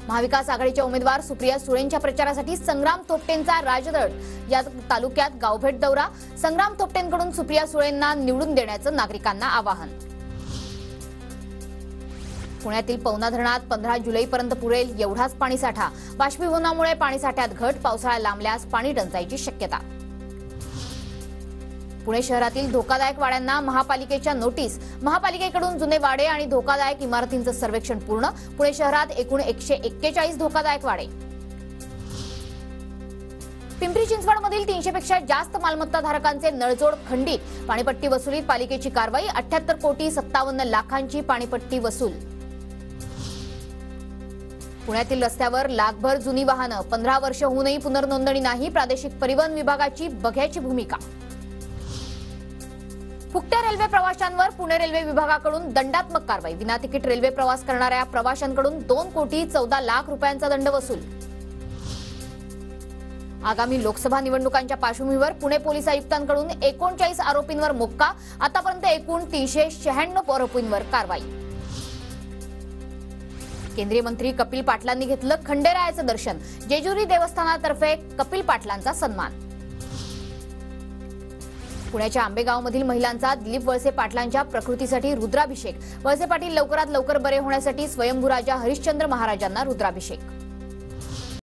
महाविकास आघाडीच्या उमेदवार सुप्रिया सुळेंच्या प्रचारासाठी संग्राम थोपटेंचा राजगड या तालुक्यात गावभेट दौरा। संग्राम थोपटेंकडून सुप्रिया सुळेंना निवडून देण्याचं नागरिकांना आवाहन। पुण्यातील पवना धरणात 15 जुलैपर्यंत पुरेल एवढाच पाणीसाठा। बाष्पीभवनामुळे पाणीसाठ्यात घट, पावसाळा लांबल्यास पाणी टंचाईची शक्यता। पुणे शहरातील धोकादायक वाड्यांना महापालिकेच्या नोटीस। महापालिकेकडून जुने वाडे आणि धोकादायक इमारतींचं सर्वेक्षण पूर्ण। पुणे शहरात एकूण 141 धोकादायक वाडे। पिंपरी चिंचवडमधील 300 पेक्षा जास्त मालमत्ता धारकांचे नळजोड खंडित। पाणीपट्टी वसुलीत पालिकेची कारवाई। 78,57,00,000ची पाणीपट्टी वसूल। पुण्यातील रस्त्यावर लाखभर जुनी वाहनं, 15 वर्ष होऊनही पुनर्नोंदणी नाही। प्रादेशिक परिवहन विभागाची बघ्याची भूमिका। फुकट्या रेल्वे प्रवाशांवर पुणे रेल्वे विभागाकडून दंडात्मक कारवाई। विना तिकीट रेल्वे प्रवास करणाऱ्या प्रवाशांकडून 2,14,00,000 रुपयांचा दंड वसूल। आगामी लोकसभा निवडणुकांच्या पार्श्वभूमीवर पुणे पोलीस आयुक्तांकडून 39 आरोपींवर मोक्का। आतापर्यंत एकूण 396 आरोपींवर कारवाई। केंद्रीय मंत्री कपिल पाटलांनी घेतलं खंडेरायाचं दर्शन। जेजुरी देवस्थानातर्फे कपिल पाटलांचा सन्मान। पुण्याच्या आंबेगावमधील महिलांचा दिलीप वळसे पाटलांच्या प्रकृतीसाठी रुद्राभिषेक। वळसे पाटील लवकरात लवकर बरे होण्यासाठी स्वयंभू राजा हरिश्चंद्र महाराजांना रुद्राभिषेक।